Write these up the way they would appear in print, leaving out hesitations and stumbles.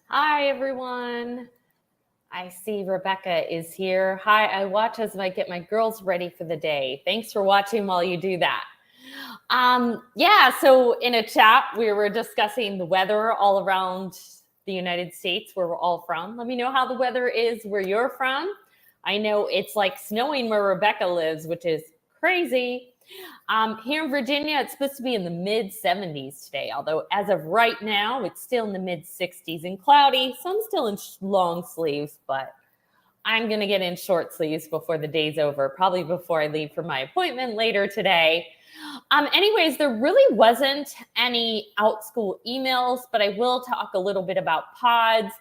Hi, everyone. I see Rebecca is here. Hi, I watch as I get my girls ready for the day. Thanks for watching while you do that. So in a chat, we were discussing the weather all around the United States where we're all from. Let me know how the weather is where you're from. I know it's like snowing where Rebecca lives, which is crazy. Here in Virginia, it's supposed to be in the mid 70s today, although as of right now, it's still in the mid 60s and cloudy. So I'm still in long sleeves, but I'm going to get in short sleeves before the day's over, probably before I leave for my appointment later today. Anyways, there really wasn't any Outschool emails, but I will talk a little bit about pods.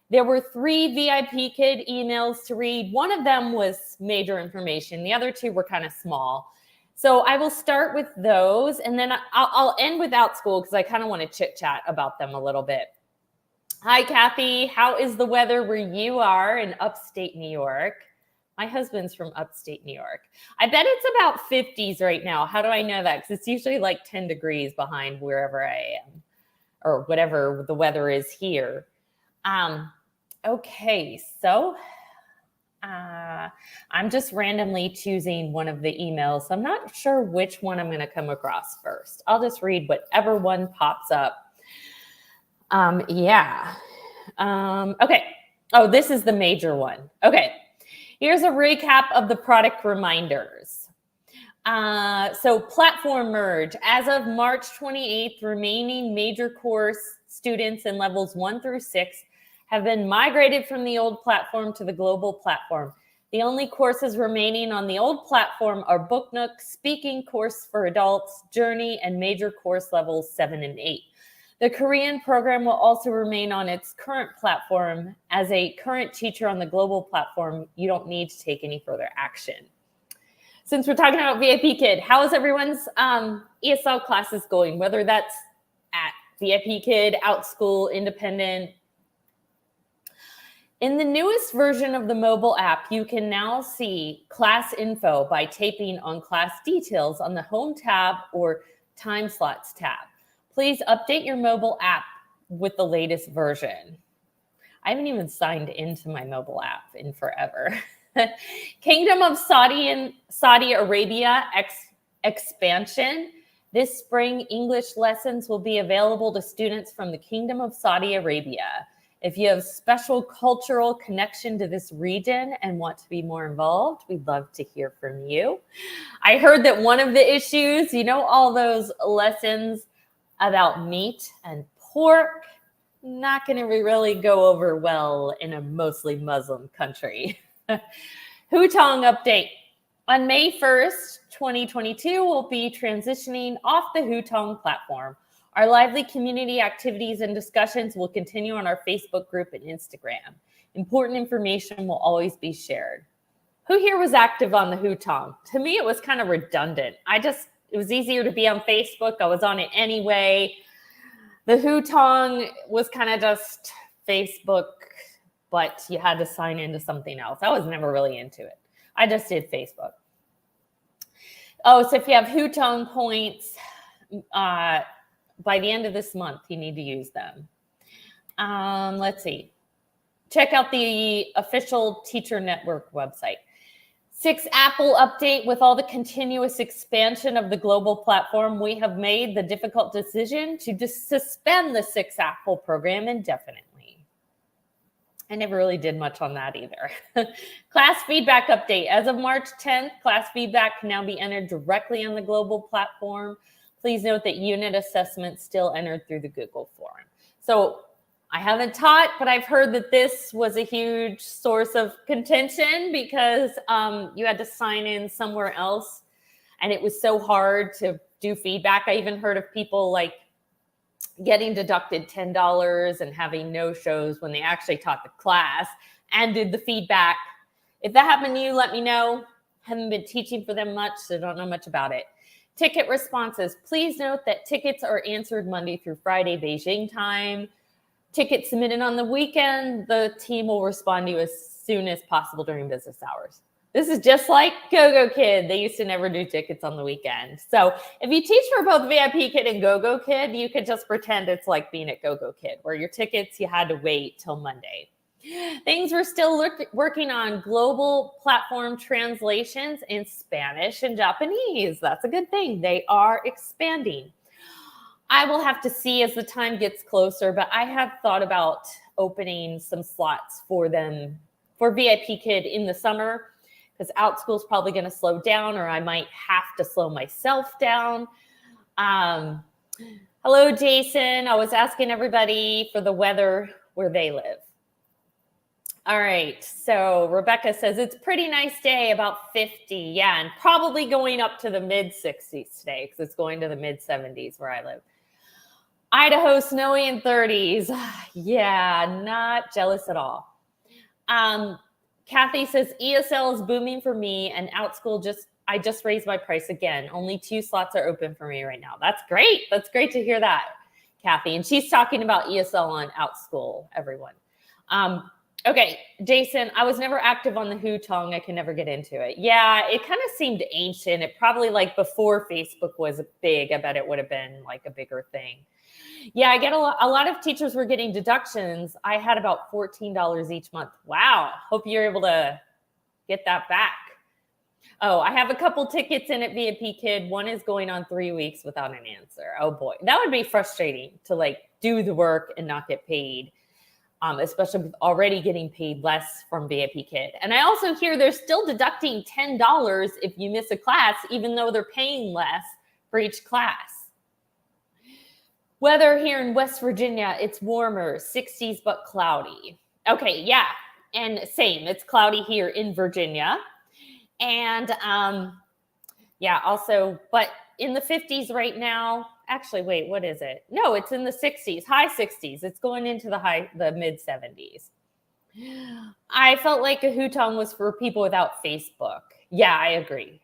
There were 3 VIPKID emails to read. One of them was major information. The other 2 were kind of small. So I will start with those, and then I'll end with Outschool because I kind of want to chit chat about them a little bit. Hi, Kathy. How is the weather where you are in upstate New York? My husband's from upstate New York. I bet it's about 50s right now. How do I know that? Because it's usually like 10 degrees behind wherever I am or whatever the weather is here. Okay, so I'm just randomly choosing one of the emails. So I'm not sure which one I'm going to come across first. I'll just read whatever one pops up. Okay. Oh, this is the major one. Okay. Here's a recap of the product reminders. So platform merge. As of March 28th, remaining major course students in levels 1 through 6 have been migrated from the old platform to the global platform. The only courses remaining on the old platform are BookNook, Speaking Course for Adults, Journey, and major course levels 7 and 8. The Korean program will also remain on its current platform. As a current teacher on the global platform, you don't need to take any further action. Since we're talking about VIPKID, how is everyone's ESL classes going? Whether that's at VIPKID, Outschool, Independent. In the newest version of the mobile app, you can now see class info by tapping on class details on the Home tab or Time Slots tab. Please update your mobile app with the latest version. I haven't even signed into my mobile app in forever. Kingdom of Saudi Arabia expansion. This spring, English lessons will be available to students from the Kingdom of Saudi Arabia. If you have special cultural connection to this region and want to be more involved, we'd love to hear from you. I heard that one of the issues, all those lessons about meat and pork, not going to really go over well in a mostly Muslim country. Hutong update. On May 1st, 2022, we'll be transitioning off the Hutong platform. Our lively community activities and discussions will continue on our Facebook group and Instagram. Important information will always be shared. Who here was active on the Hutong? To me, it was kind of redundant. It was easier to be on Facebook. I was on it anyway. The Hutong was kind of just Facebook, but you had to sign into something else. I was never really into it. I just did Facebook. Oh, so if you have Hutong points, by the end of this month, you need to use them. Let's see. Check out the official Teacher Network website. 6 Apple update. With all the continuous expansion of the global platform, we have made the difficult decision to just suspend the 6 Apple program indefinitely. I never really did much on that either. Class feedback update. As of March 10th, class feedback can now be entered directly on the global platform. Please note that unit assessments still entered through the Google form. So I haven't taught, but I've heard that this was a huge source of contention because you had to sign in somewhere else and it was so hard to do feedback. I even heard of people like getting deducted $10 and having no-shows when they actually taught the class and did the feedback. If that happened to you, let me know. Haven't been teaching for them much, so don't know much about it. Ticket responses. Please note that tickets are answered Monday through Friday, Beijing time. Tickets submitted on the weekend, the team will respond to you as soon as possible during business hours. This is just like GoGoKid. They used to never do tickets on the weekend. So if you teach for both VIPKID and GoGoKid, you could just pretend it's like being at GoGoKid, where your tickets, you had to wait till Monday. Things we're still working on: global platform translations in Spanish and Japanese. That's a good thing. They are expanding. I will have to see as the time gets closer, but I have thought about opening some slots for them for VIPKID in the summer, because Outschool is probably going to slow down, or I might have to slow myself down. Hello, Jason. I was asking everybody for the weather where they live. All right, so Rebecca says it's a pretty nice day, about 50. Yeah, and probably going up to the mid-60s today, because it's going to the mid-70s where I live. Idaho, snowy in 30s. Yeah, not jealous at all. Kathy says ESL is booming for me, and Outschool I just raised my price again. Only 2 slots are open for me right now. That's great. That's great to hear that, Kathy. And she's talking about ESL on Outschool, everyone. Okay, Jason, I was never active on the Hutong. I can never get into it. Yeah, it kind of seemed ancient. It probably, like, before Facebook was big. I bet it would have been like a bigger thing. Yeah, I get a lot of teachers were getting deductions. I had about $14 each month. Wow. Hope you're able to get that back. Oh, I have a couple tickets in at VIPKID. One is going on 3 weeks without an answer. Oh boy, that would be frustrating to, like, do the work and not get paid, especially with already getting paid less from VIPKID. And I also hear they're still deducting $10 if you miss a class, even though they're paying less for each class. Weather here in West Virginia, it's warmer, 60s, but cloudy. Okay, yeah, and same. It's cloudy here in Virginia. And yeah, also, but in the 50s right now. Actually, wait, what is it? No, it's in the 60s, high 60s. It's going into the mid 70s. I felt like a Hutong was for people without Facebook. Yeah, I agree.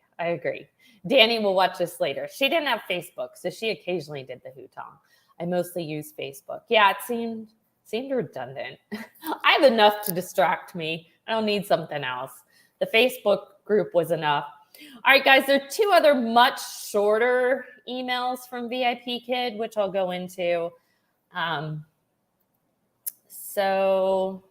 Danny will watch this later. She didn't have Facebook, so she occasionally did the Hutong. I mostly use Facebook. Yeah, it seemed redundant. I have enough to distract me. I don't need something else. The Facebook group was enough. All right, guys, there are 2 other much shorter emails from VIPKID, which I'll go into. So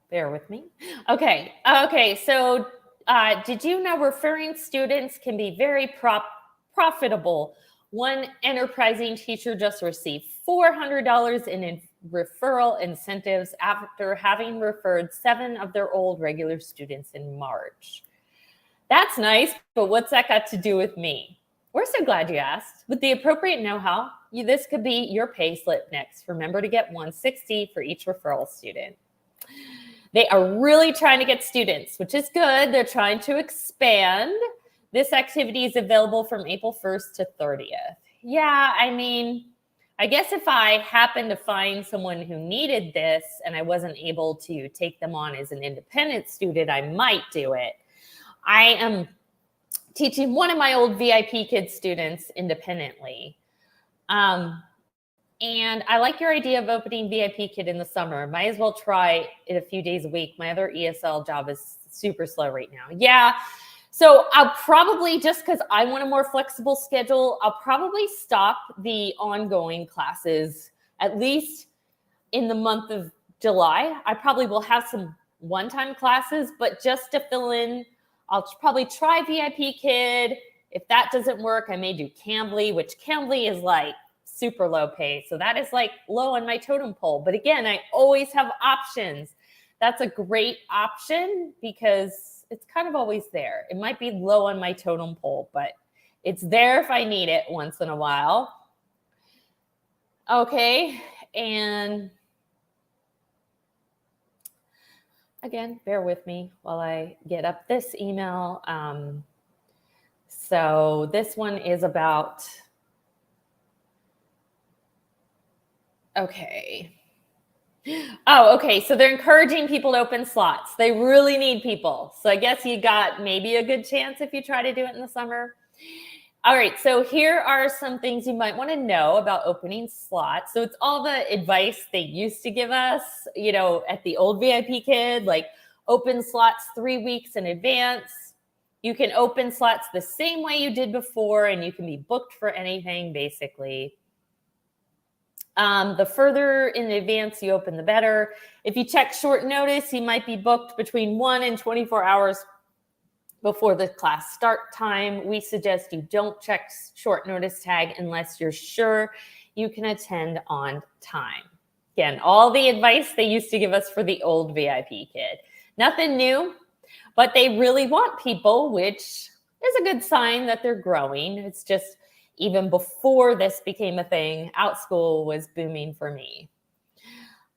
bear with me. Okay, so did you know referring students can be very profitable? One enterprising teacher just received $400 in referral incentives after having referred 7 of their old regular students in March. That's nice, but what's that got to do with me? We're so glad you asked. With the appropriate know-how, this could be your pay slip next. Remember to get $160 for each referral student. They are really trying to get students, which is good. They're trying to expand. This activity is available from April 1st to 30th. Yeah, I mean, I guess if I happened to find someone who needed this and I wasn't able to take them on as an independent student, I might do it. I am teaching one of my old VIPKID students independently. And I like your idea of opening VIPKID in the summer. Might as well try it a few days a week. My other ESL job is super slow right now. Yeah. So I'll probably, just because I want a more flexible schedule, I'll probably stop the ongoing classes at least in the month of July. I probably will have some one-time classes, but just to fill in, I'll probably try VIPKID. If that doesn't work, I may do Cambly, which Cambly is like super low pay. So that is like low on my totem pole. But again, I always have options. That's a great option because it's kind of always there. It might be low on my totem pole, but it's there if I need it once in a while. Okay, and again, bear with me while I get up this email. So this one is about, okay. Oh, okay. So they're encouraging people to open slots. They really need people. So I guess you got maybe a good chance if you try to do it in the summer. All right, so here are some things you might want to know about opening slots. So it's all the advice they used to give us, at the old VIPKID, like open slots 3 weeks in advance. You can open slots the same way you did before, and you can be booked for anything, basically. The further in advance you open, the better. If you check short notice, you might be booked between 1 and 24 hours before the class start time. We suggest you don't check short notice tag unless you're sure you can attend on time. Again, all the advice they used to give us for the old VIPKID. Nothing new, but they really want people, which is a good sign that they're growing. It's just even before this became a thing, Outschool was booming for me.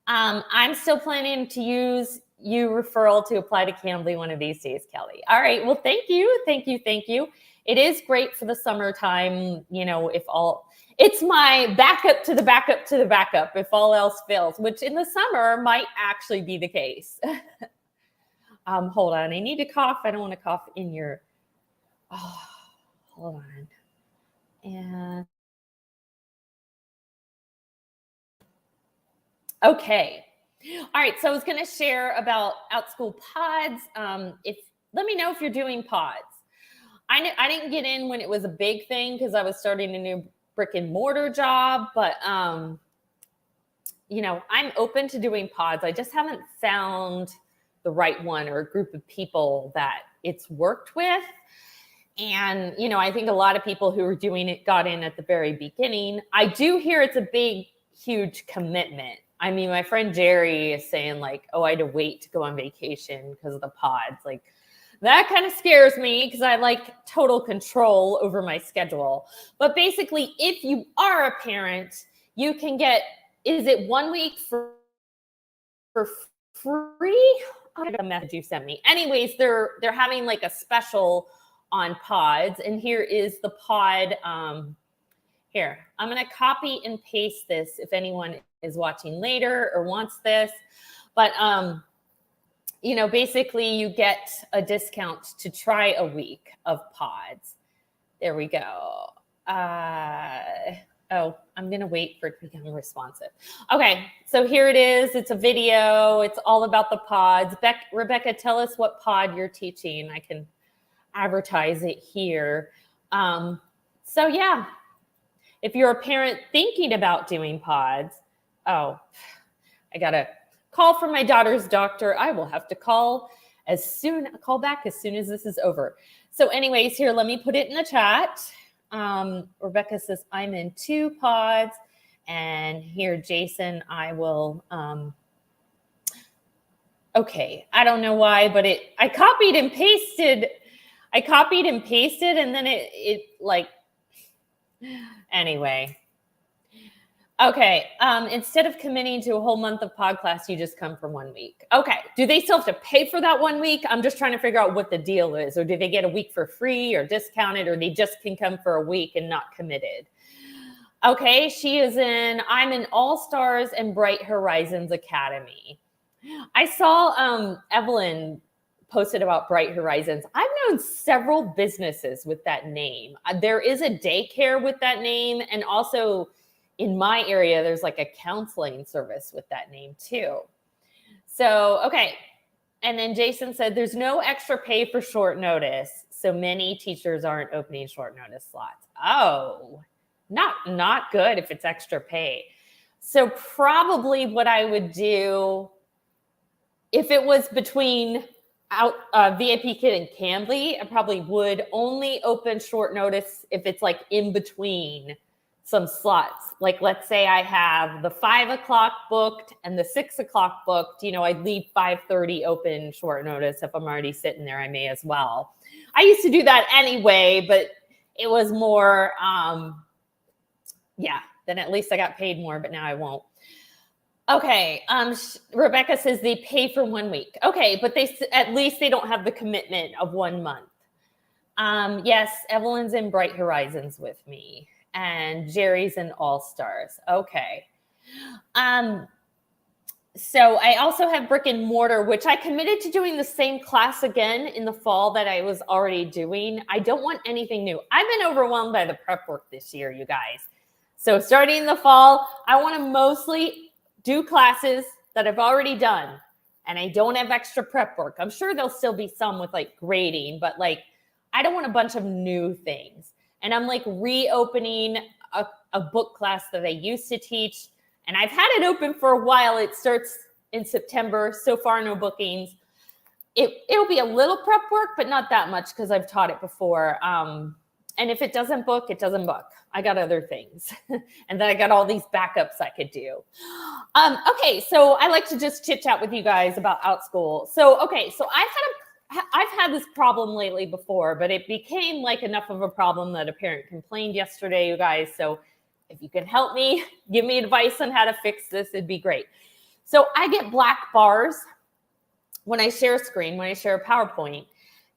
I'm still planning to use referral to apply to Cambly one of these days, Kelly. All right. Well, thank you. Thank you. Thank you. It is great for the summertime. It's my backup to the backup to the backup if all else fails, which in the summer might actually be the case. Hold on. I need to cough. I don't want to cough in your, hold on. And okay. All right, so I was going to share about Outschool pods. Let me know if you're doing pods. I didn't get in when it was a big thing because I was starting a new brick and mortar job, but I'm open to doing pods. I just haven't found the right one or a group of people that it's worked with. And, I think a lot of people who were doing it got in at the very beginning. I do hear it's a big, huge commitment. I mean, my friend Jerry is saying I had to wait to go on vacation because of the pods. That kind of scares me because I like total control over my schedule. But basically, if you are a parent, you can get, is it 1 week for free? I don't know the message you sent me. Anyways, they're having a special on pods. And here is the pod. Here, I'm going to copy and paste this if anyone is watching later or wants this. But, basically you get a discount to try a week of pods. There we go. I'm going to wait for it to become responsive. Okay, so here it is. It's a video. It's all about the pods. Rebecca, tell us what pod you're teaching. I can advertise it here. So yeah. If you're a parent thinking about doing pods, I got a call from my daughter's doctor. I will have to call back as soon as this is over. So anyways, here, let me put it in the chat. Rebecca says, I'm in 2 pods. And here, Jason, I will, okay, I don't know why, but I copied and pasted and then anyway. Okay. Instead of committing to a whole month of pod class, you just come for 1 week. Okay. Do they still have to pay for that 1 week? I'm just trying to figure out what the deal is. Or do they get a week for free or discounted, or they just can come for a week and not committed? Okay. I'm in All Stars and Bright Horizons Academy. I saw Evelyn posted about Bright Horizons. I've known several businesses with that name. There is a daycare with that name. And also in my area, there's a counseling service with that name too. So, okay. And then Jason said, there's no extra pay for short notice. So many teachers aren't opening short notice slots. Oh, not good if it's extra pay. So probably what I would do if it was between VIPKID and Cambly, I probably would only open short notice if it's in between some slots. Let's say I have the 5 o'clock booked and the 6 o'clock booked, I'd leave 5:30 open short notice. If I'm already sitting there, I may as well. I used to do that anyway, but it was more, then at least I got paid more, but now I won't. Okay. Rebecca says they pay for 1 week. Okay. But at least they don't have the commitment of 1 month. Yes. Evelyn's in Bright Horizons with me and Jerry's in All Stars. Okay. So I also have brick and mortar, which I committed to doing the same class again in the fall that I was already doing. I don't want anything new. I've been overwhelmed by the prep work this year, you guys. So starting in the fall, I want to mostly do classes that I've already done, and I don't have extra prep work. I'm sure there'll still be some with like grading, but like I don't want a bunch of new things. And I'm like reopening a book class that I used to teach. And I've had it open for a while. It starts in September. So far, no bookings. It'll be a little prep work, but not that much because I've taught it before. And if it doesn't book, it doesn't book. I got other things. And then I got all these backups I could do. Okay, so I like to just chit chat with you guys about Outschool. So, okay, so I've had this problem lately before, but it became like enough of a problem that a parent complained yesterday, you guys. So if you can help me, give me advice on how to fix this, it'd be great. So I get black bars when I share a screen, when I share a PowerPoint.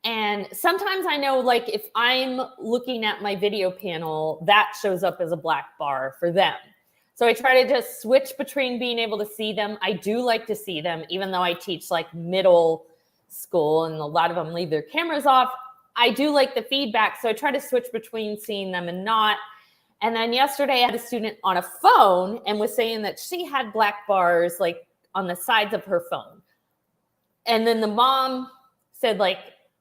And sometimes I know, like, if I'm looking at my video panel, that shows up as a black bar for them. So I try to just switch between being able to see them. I do like to see them, even though I teach like middle school and a lot of them leave their cameras off. I do like the feedback. So I try to switch between seeing them and not. And then yesterday I had a student on a phone and was saying that she had black bars like on the sides of her phone. And then the mom said, like,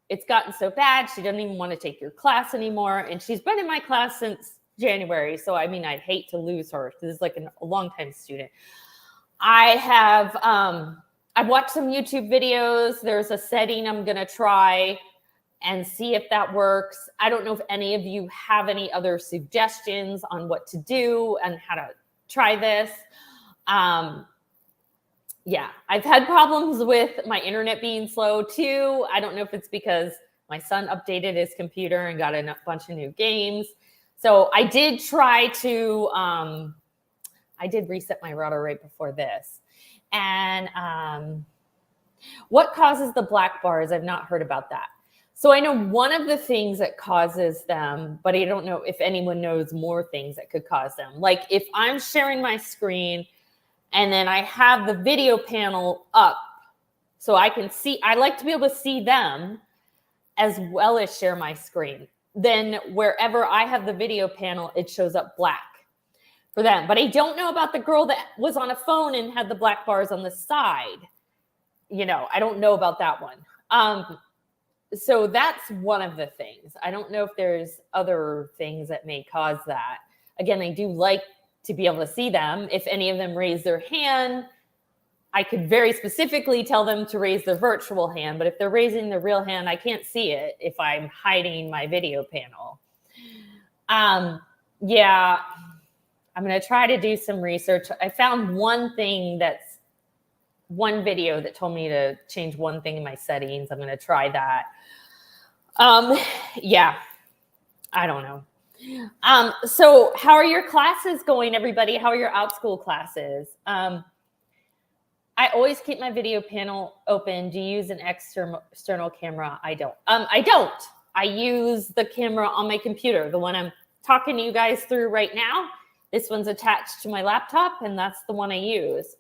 it's gotten so bad, she doesn't even want to take your class anymore. And she's been in my class since January. So, I mean, I'd hate to lose her. This is like a longtime student. I've watched some YouTube videos. There's a setting I'm going to try and see if that works. I don't know if any of you have any other suggestions on what to do and how to try this. Yeah, I've had problems with my internet being slow too. I don't know if it's because my son updated his computer and got a bunch of new games. So I did try to, I did reset my router right before this. And what causes the black bars? I've not heard about that. So I know one of the things that causes them, but I don't know if anyone knows more things that could cause them. Like if I'm sharing my screen and then I have the video panel up so I can see, I like to be able to see them as well as share my screen. Then wherever I have the video panel, it shows up black for them. But I don't know about the girl that was on a phone and had the black bars on the side. You know, I don't know about that one. So that's one of the things. I don't know if there's other things that may cause that. Again, I do like to be able to see them. If any of them raise their hand, I could very specifically tell them to raise their virtual hand. But if they're raising their real hand, I can't see it if I'm hiding my video panel. Yeah, I'm going to try to do some research. I found one video that told me to change one thing in my settings. I'm going to try that. Yeah, I don't know. So how are your classes going, everybody? How are your Outschool classes? I always keep my video panel open. Do you use an external camera? I don't. I use the camera on my computer, the one I'm talking to you guys through right now. This one's attached to my laptop, and that's the one I use.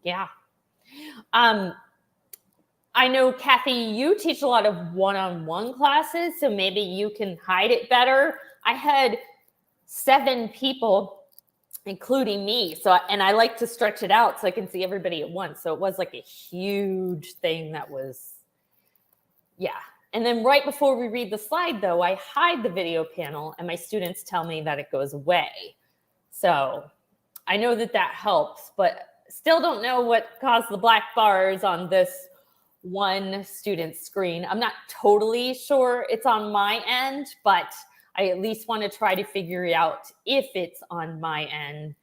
Yeah. I know, Kathy, you teach a lot of one-on-one classes, so maybe you can hide it better. I had 7 people, including me. And I like to stretch it out so I can see everybody at once. So it was like a huge thing that was, yeah. And then right before we read the slide, though, I hide the video panel and my students tell me that it goes away. So I know that helps, but still don't know what caused the black bars on this one student's screen. I'm not totally sure it's on my end, but I at least want to try to figure out if it's on my end.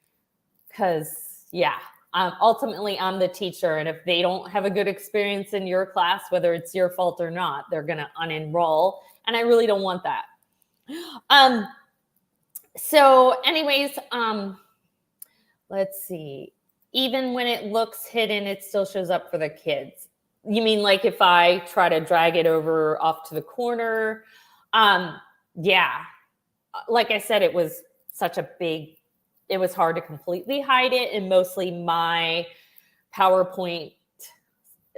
Because, yeah, ultimately I'm the teacher. And if they don't have a good experience in your class, whether it's your fault or not, they're going to unenroll. And I really don't want that. So anyways, let's see. Even when it looks hidden, it still shows up for the kids. You mean like if I try to drag it over off to the corner? Yeah. Like I said, it was such a big, it was hard to completely hide it. And mostly my PowerPoint,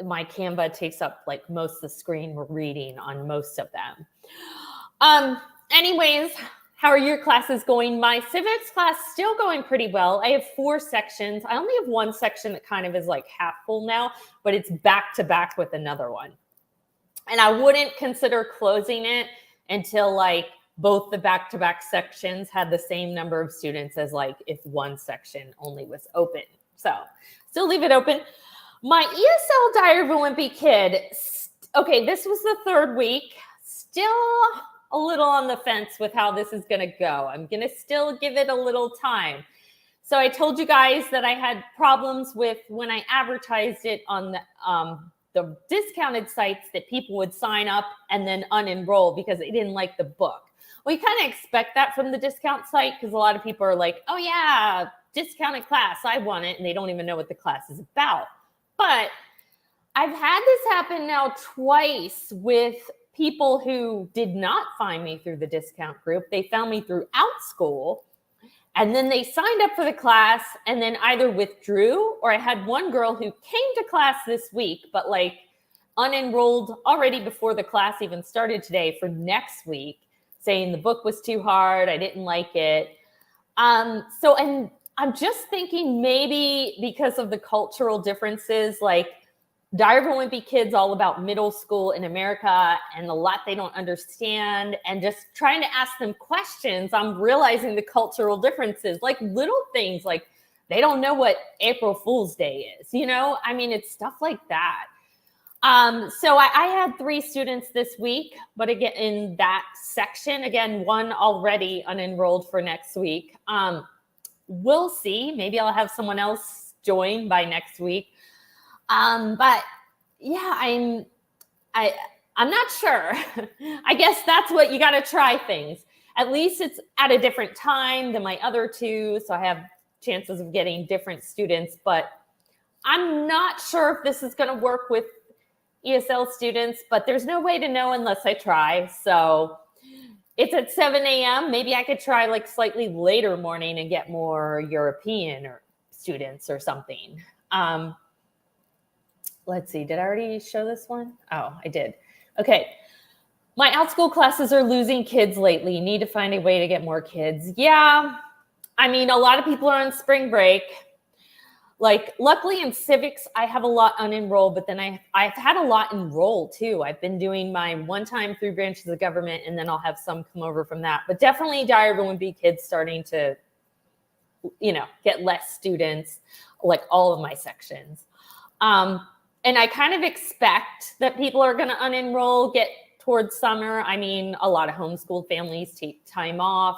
my Canva takes up like most of the screen we're reading on most of them. Anyways, how are your classes going? My civics class still going pretty well. I have 4 sections. I only have 1 section that kind of is like half full now, but it's back to back with another one. And I wouldn't consider closing it until like both the back-to-back sections had the same number of students as like if 1 section only was open. So still leave it open. My ESL Diary of a Wimpy Kid. Okay, this was the 3rd week. Still a little on the fence with how this is going to go. I'm going to still give it a little time. So I told you guys that I had problems with when I advertised it on the discounted sites that people would sign up and then unenroll because they didn't like the book. We kind of expect that from the discount site because a lot of people are like, oh yeah, discounted class, I want it. And they don't even know what the class is about. But I've had this happen now twice with people who did not find me through the discount group. They found me through Outschool, and then they signed up for the class and then either withdrew, or I had one girl who came to class this week, but like unenrolled already before the class even started today for next week, saying the book was too hard, I didn't like it. And I'm just thinking maybe because of the cultural differences, like Diary of a Wimpy Kid's all about middle school in America and a lot they don't understand, and just trying to ask them questions, I'm realizing the cultural differences, like little things like they don't know what April Fool's Day is, you know? I mean, it's stuff like that. So I had 3 students this week, but again, in that section, again, 1 already unenrolled for next week. We'll see. Maybe I'll have someone else join by next week. But yeah, I'm not sure. I guess that's what you got to try things. At least it's at a different time than my other 2. So I have chances of getting different students, but I'm not sure if this is going to work with ESL students, but there's no way to know unless I try. So it's at 7 a.m. Maybe I could try like slightly later morning and get more European or students or something. Let's see. Did I already show this one? Oh, I did. Okay. My Outschool classes are losing kids lately. Need to find a way to get more kids. Yeah. I mean, a lot of people are on spring break. Like, luckily in civics, I have a lot unenrolled, but then I've had a lot enroll too. I've been doing my one-time 3 branches of government, and then I'll have some come over from that. But definitely Diary of a Wimpy Kid's starting to, you know, get less students, like all of my sections. And I kind of expect that people are going to unenroll, get towards summer. I mean, a lot of homeschool families take time off.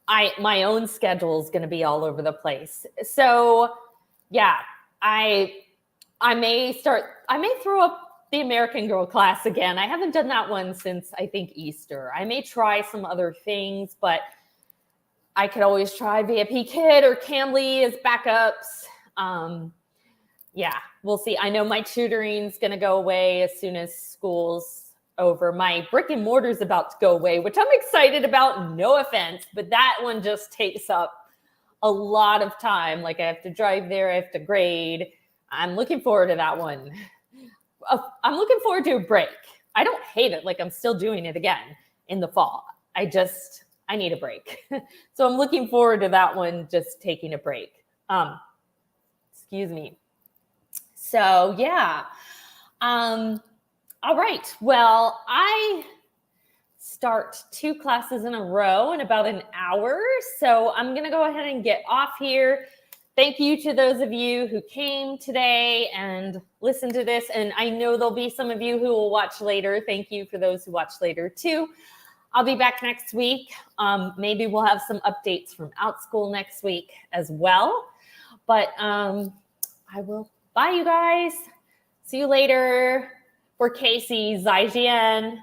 My own schedule is going to be all over the place. So yeah, I may throw up the American Girl class again. I haven't done that one since I think Easter. I may try some other things, but I could always try VIPKID or Cambly as backups. Yeah, we'll see. I know my tutoring is going to go away as soon as school's over. My brick and mortar is about to go away, which I'm excited about. No offense, but that one just takes up a lot of time. Like I have to drive there, I have to grade. I'm looking forward to that one. I'm looking forward to a break. I don't hate it. Like I'm still doing it again in the fall. I need a break. So I'm looking forward to that one, just taking a break. Excuse me. So yeah. All right. Well, I start 2 classes in a row in about an hour. So I'm going to go ahead and get off here. Thank you to those of you who came today and listened to this. And I know there'll be some of you who will watch later. Thank you for those who watch later too. I'll be back next week. Maybe we'll have some updates from Outschool next week as well. But I will. Bye, you guys. See you later. For Casey, Zaijian.